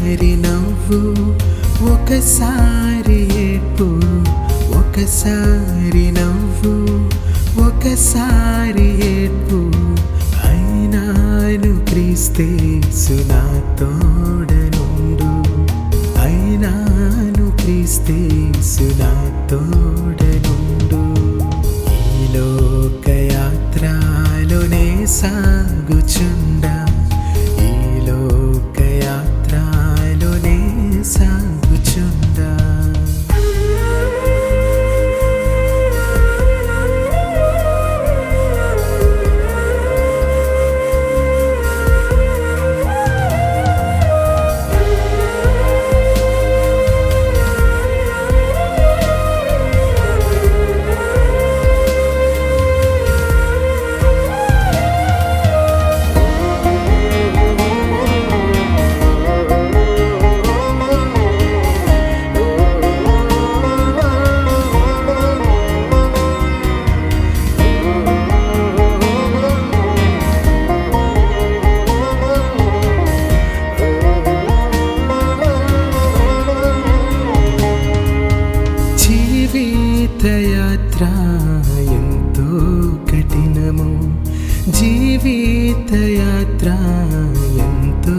ఒకసారి నవ్వు, ఒకసారి ఏడ్పు, ఒకసారి నవ్వు, ఒకసారి ఏడ్పు. అయినాను క్రీస్తేసు నా తోడనుండు, అయినాను క్రీస్తేసు నా తోడనుండు. ఈ లోకయాత్రలోనే సాగుచుండా, ఈ లోకయాత్రలోనే సాగుచుండా. జీవితయాత్ర ఎంతో కఠినము, జీవితయాత్ర ఎంతో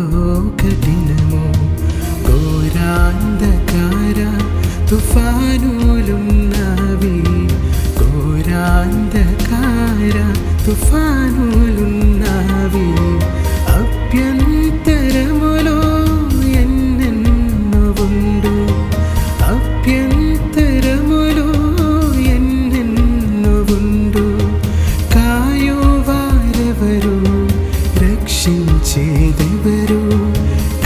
కఠినము. ఘోరాంధకార తుఫానులున్నవి, ఘోరాంధకార తుఫానులున్నవి. అభ్యంతరములో ఎన్నెన్నో ఉండు, అభ్యంతరములో ఎన్నెన్నో ఉండు. కాయువారెవరు, రక్షించేదెవరు,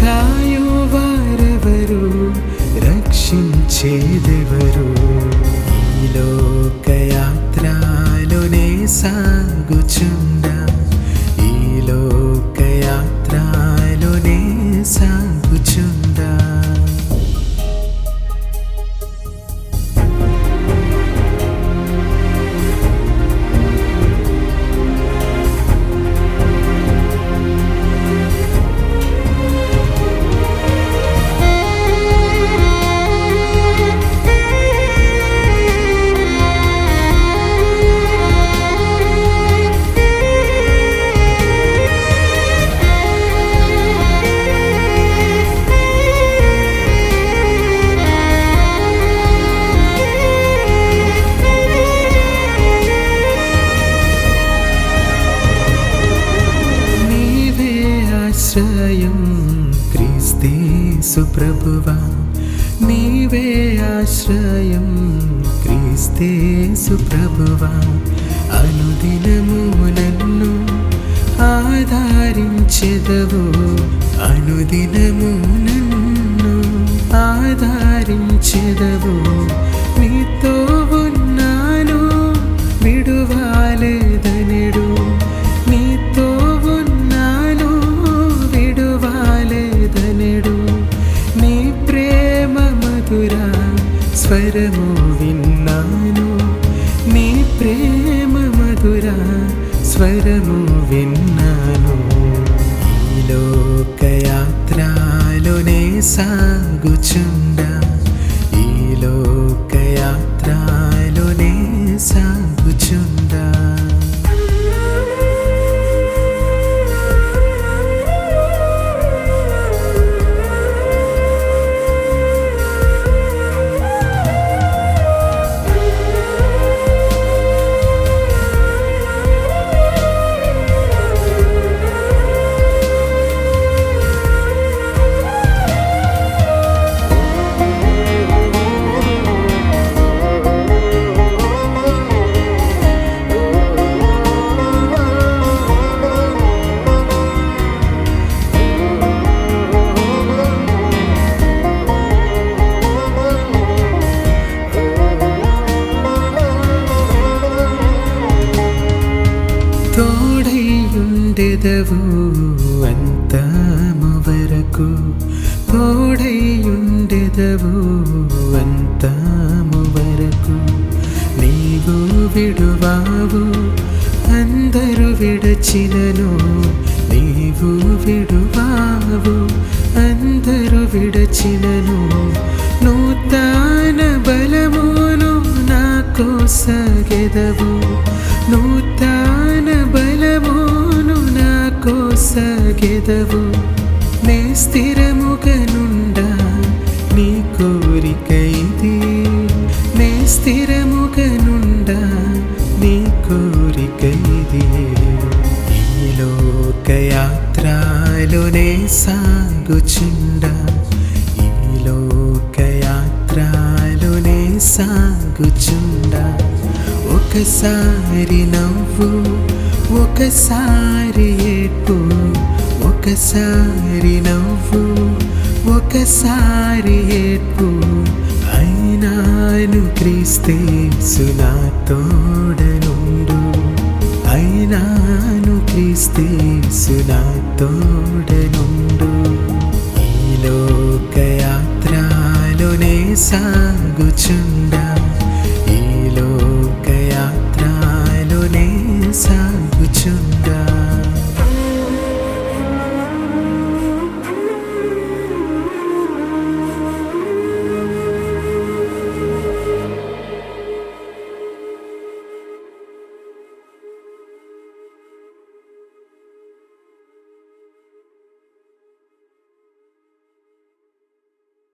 కాయువారెవరు, రక్షించేదెవరు. ఈ లోకయాత్రలోనే సాగుచుండా, ఈ లోకయాత్రలోనే సాగుచుండా. ఆశ్రయం క్రీస్తేసు ప్రభువా, నీవే ఆశ్రయం క్రీస్తేసు ప్రభువా. అనుదినము నన్ను ఆదరించెదవు, అనుదినము నన్ను ఆదరించెదవు. నీతో ఉన్నాను విడువాలేదనెడు, నీతో ఉన్నాను విడువాలేదనెడు. నీ ప్రేమ మధుర స్వరము విన్నాను, నీ ప్రేమ మధుర స్వరము విన్నాను. ఈ లోకయాత్రలోనే సాగుచుండా, ఈ లోకయాత్రలోనే సాగుచుండా. తోడైయుండెదవు అంతము వరకు, తోడైయుండెదవు అంతము వరకు. నీవు విడువావు అందరూ విడచినను, నీవు విడువావు అందరూ విడచినను నూతన బలమును నాకు సాగెదవు, నూతన బలమును నాకు సాగెదవు. నే స్థిరముగనుండా నీ కోరిక ఇది, నే స్థిరముగనుండా నీ కోరిక ఇది. ఈ లోకయాత్రలోనే సాగుచుండా, ఈ లోకయాత్రలోనే సాగుచుండా. ఒకసారి నవ్వు, ఒకసారి ఏడ్పు, ఒకసారి నవ్వు, ఒకసారి ఏడ్పు. అయినాను క్రీస్తేసు నా తోడనుండు, అయినాను క్రీస్తేసు నా తోడనుండు. ఈ లోకయాత్రలోనే సాగుచుండా.